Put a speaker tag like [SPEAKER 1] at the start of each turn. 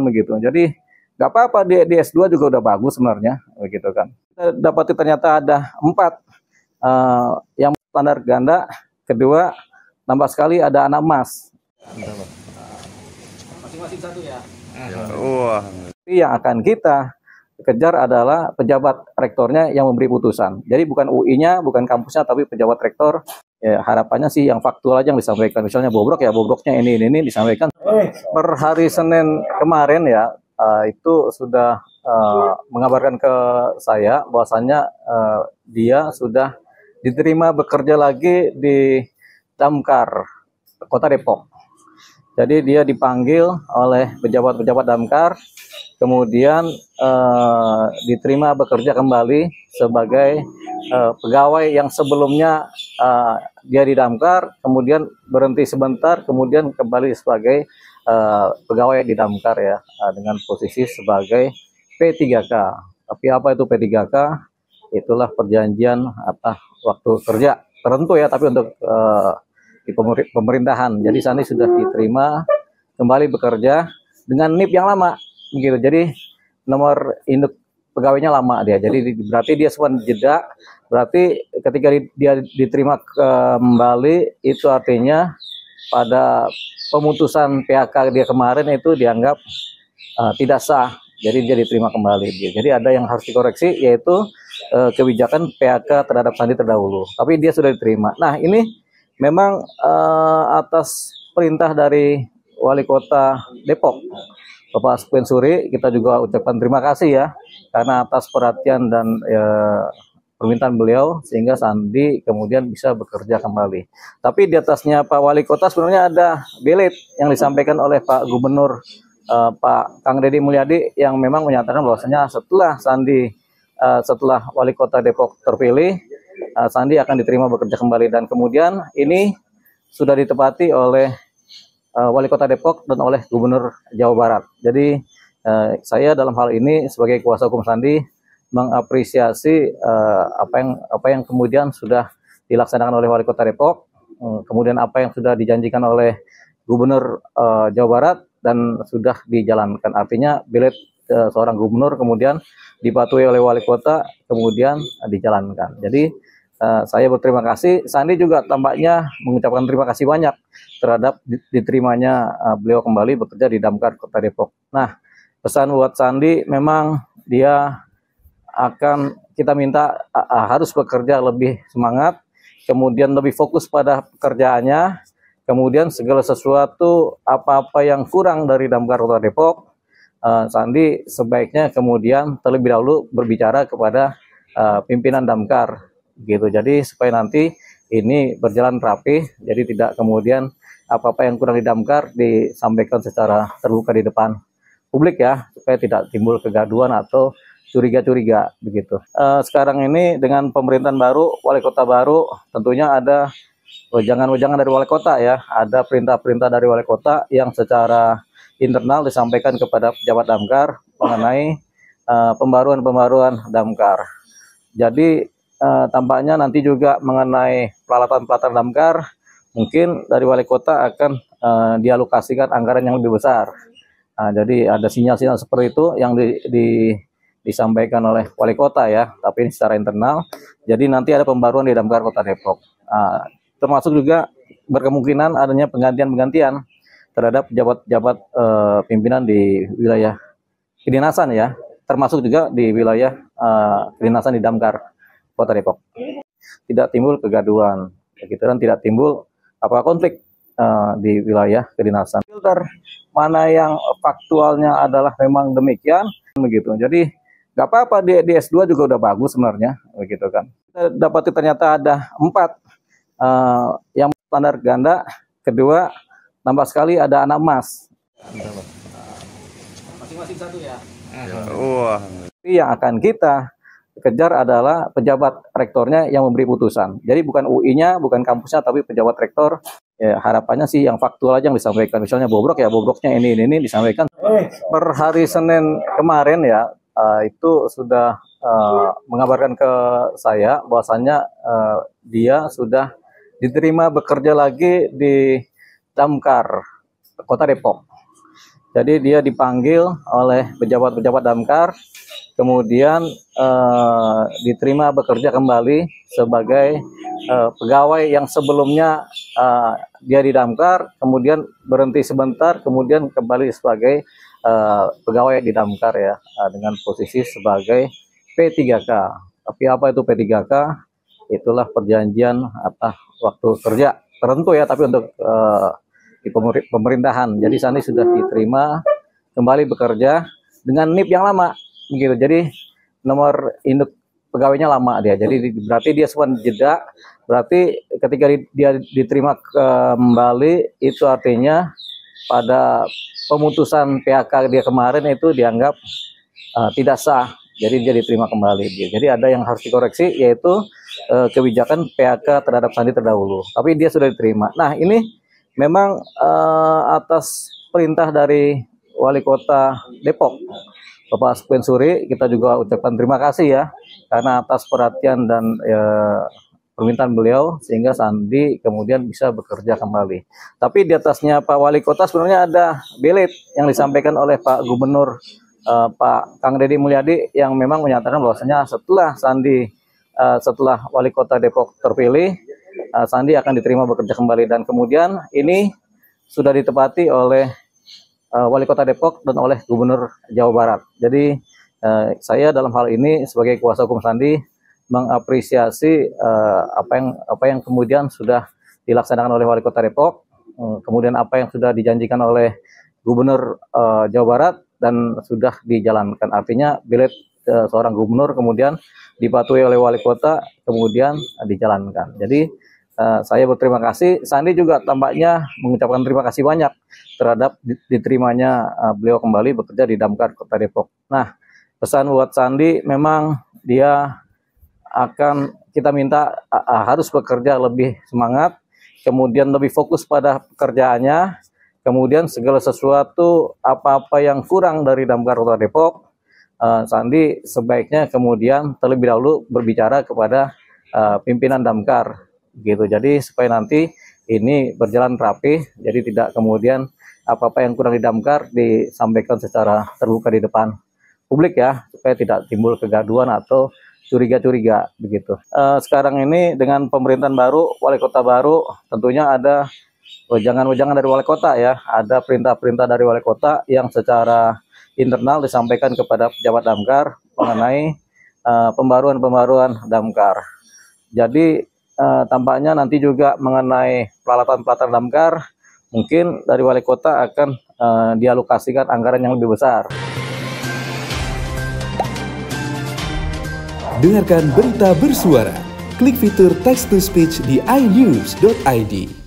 [SPEAKER 1] begitu. Jadi nggak apa-apa di S2 juga udah bagus sebenarnya, begitu kan. Kita dapati ternyata ada 4 yang standar ganda, kedua tambah sekali ada anak emas. Masing-masing satu ya.
[SPEAKER 2] Wah.
[SPEAKER 1] Yang akan kita kejar adalah pejabat rektornya yang memberi putusan. Jadi bukan UI-nya, bukan kampusnya, tapi pejabat rektor. Ya, harapannya sih yang faktual aja yang disampaikan. Misalnya bobrok ya, bobroknya ini disampaikan. Per hari Senin kemarin ya, itu sudah mengabarkan ke saya bahwasannya dia sudah diterima bekerja lagi di Damkar Kota Depok. Jadi dia dipanggil oleh pejabat-pejabat Damkar, kemudian diterima bekerja kembali sebagai pegawai yang sebelumnya dia di Damkar, kemudian berhenti sebentar, kemudian kembali sebagai pegawai di Damkar ya, dengan posisi sebagai P3K. Tapi apa itu P3K? Itulah perjanjian atas waktu kerja tertentu ya, tapi untuk di pemerintahan. Jadi Sandi sudah diterima kembali bekerja dengan NIP yang lama begitu. Jadi nomor induk pegawainya lama dia. Jadi berarti dia sempat jeda. Berarti ketika dia diterima kembali itu artinya pada pemutusan PHK dia kemarin itu dianggap tidak sah. Jadi dia diterima kembali. Jadi ada yang harus dikoreksi, yaitu kebijakan PHK terhadap Sandi terdahulu. Tapi dia sudah diterima. Nah ini memang atas perintah dari Wali Kota Depok, Bapak Sukuen Suri, kita juga ucapkan terima kasih ya, karena atas perhatian dan permintaan beliau, sehingga Sandi kemudian bisa bekerja kembali. Tapi di atasnya Pak Wali Kota sebenarnya ada belit yang disampaikan oleh Pak Gubernur Pak Kang Deddy Mulyadi, yang memang menyatakan bahwasanya setelah Sandi, setelah Wali Kota Depok terpilih, Sandi akan diterima bekerja kembali. Dan kemudian ini sudah ditepati oleh Wali Kota Depok dan oleh Gubernur Jawa Barat. Jadi saya dalam hal ini sebagai kuasa hukum Sandi mengapresiasi apa yang kemudian sudah dilaksanakan oleh Wali Kota Depok, kemudian apa yang sudah dijanjikan oleh Gubernur Jawa Barat dan sudah dijalankan. Artinya belit seorang gubernur kemudian dipatuhi oleh wali kota kemudian dijalankan. Jadi saya berterima kasih. Sandi juga tampaknya mengucapkan terima kasih banyak terhadap diterimanya beliau kembali bekerja di Damkar Kota Depok. Nah, pesan buat Sandi memang dia akan kita minta harus bekerja lebih semangat, kemudian lebih fokus pada pekerjaannya, kemudian segala sesuatu apa-apa yang kurang dari Damkar Kota Depok, Sandi sebaiknya kemudian terlebih dahulu berbicara kepada pimpinan Damkar gitu. Jadi supaya nanti ini berjalan rapi, jadi tidak kemudian apa-apa yang kurang di Damkar disampaikan secara terbuka di depan publik ya, supaya tidak timbul kegaduhan atau curiga-curiga begitu. Sekarang ini dengan pemerintahan baru, wali kota baru, tentunya ada wejangan-wejangan dari wali kota ya, ada perintah-perintah dari wali kota yang secara internal disampaikan kepada pejabat Damkar mengenai pembaruan-pembaruan Damkar. Jadi tampaknya nanti juga mengenai peralatan-peralatan Damkar, mungkin dari wali kota akan dialokasikan anggaran yang lebih besar. Jadi ada sinyal-sinyal seperti itu yang disampaikan oleh wali kota ya, tapi ini secara internal. Jadi nanti ada pembaruan di Damkar Kota Depok. Termasuk juga berkemungkinan adanya penggantian-penggantian terhadap pejabat-pejabat pimpinan di wilayah kedinasan ya, termasuk juga di wilayah kedinasan di Damkar Kota Depok. Tidak timbul kegaduhan, begitu, dan tidak timbul konflik di wilayah kedinasan. Filter mana yang faktualnya adalah memang demikian, begitu. Jadi nggak apa-apa di S2 juga udah bagus sebenarnya, begitu kan. Kita dapati ternyata ada 4 yang standar ganda, kedua tambah sekali ada anak emas. Masing-masing satu ya.
[SPEAKER 2] Wah.
[SPEAKER 1] Yang akan kita kejar adalah pejabat rektornya yang memberi putusan. Jadi bukan UI-nya, bukan kampusnya, tapi pejabat rektor. Ya, harapannya sih yang faktual aja yang disampaikan. Misalnya bobrok ya, bobroknya ini disampaikan. Per hari Senin kemarin ya, itu sudah mengabarkan ke saya bahwasannya dia sudah diterima bekerja lagi di Damkar Kota Depok. Jadi dia dipanggil oleh pejabat-pejabat damkar, kemudian diterima bekerja kembali sebagai pegawai yang sebelumnya dia di damkar, kemudian berhenti sebentar, kemudian kembali sebagai pegawai di damkar ya, dengan posisi sebagai P3K. Tapi apa itu P3K? Itulah perjanjian atas waktu kerja tertentu ya, tapi untuk di pemerintahan. Jadi Sandi sudah diterima kembali bekerja dengan NIP yang lama begitu. Jadi nomor induk pegawainya lama dia. Jadi berarti dia sempat jeda. Berarti ketika dia diterima kembali itu artinya pada pemutusan PHK dia kemarin itu dianggap tidak sah. Jadi dia diterima kembali. Jadi ada yang harus dikoreksi, yaitu kebijakan PHK terhadap Sandi terdahulu. Tapi dia sudah diterima. Nah ini memang atas perintah dari Wali Kota Depok, Bapak Sukmen Suri, kita juga ucapkan terima kasih ya, karena atas perhatian dan permintaan beliau, sehingga Sandi kemudian bisa bekerja kembali. Tapi di atasnya Pak Wali Kota sebenarnya ada belit yang disampaikan oleh Pak Gubernur Pak Kang Deddy Mulyadi, yang memang menyatakan bahwasanya setelah Sandi, setelah Wali Kota Depok terpilih, Sandi akan diterima bekerja kembali. Dan kemudian ini sudah ditepati oleh Wali Kota Depok dan oleh Gubernur Jawa Barat. Jadi saya dalam hal ini sebagai kuasa hukum Sandi mengapresiasi apa yang kemudian sudah dilaksanakan oleh Wali Kota Depok, kemudian apa yang sudah dijanjikan oleh Gubernur Jawa Barat dan sudah dijalankan. Artinya bilet seorang gubernur kemudian dipatuhi oleh wali kota, kemudian dijalankan. Jadi saya berterima kasih. Sandi juga tampaknya mengucapkan terima kasih banyak terhadap diterimanya beliau kembali bekerja di Damkar Kota Depok. Nah, pesan buat Sandi memang dia akan kita minta harus bekerja lebih semangat, kemudian lebih fokus pada pekerjaannya, kemudian segala sesuatu apa-apa yang kurang dari Damkar Kota Depok, Sandi sebaiknya kemudian terlebih dahulu berbicara kepada pimpinan Damkar gitu. Jadi supaya nanti ini berjalan rapi, jadi tidak kemudian apa-apa yang kurang di Damkar disampaikan secara terbuka di depan publik ya, supaya tidak timbul kegaduhan atau curiga-curiga begitu. Sekarang ini dengan pemerintahan baru, wali kota baru, tentunya ada wejangan-wejangan dari wali kota ya, ada perintah-perintah dari wali kota yang secara internal disampaikan kepada pejabat Damkar mengenai pembaruan-pembaruan Damkar. Jadi tampaknya nanti juga mengenai peralatan-peralatan Damkar, mungkin dari wali kota akan dialokasikan anggaran yang lebih besar.
[SPEAKER 3] Dengarkan berita bersuara. Klik fitur text to speech di inews.id.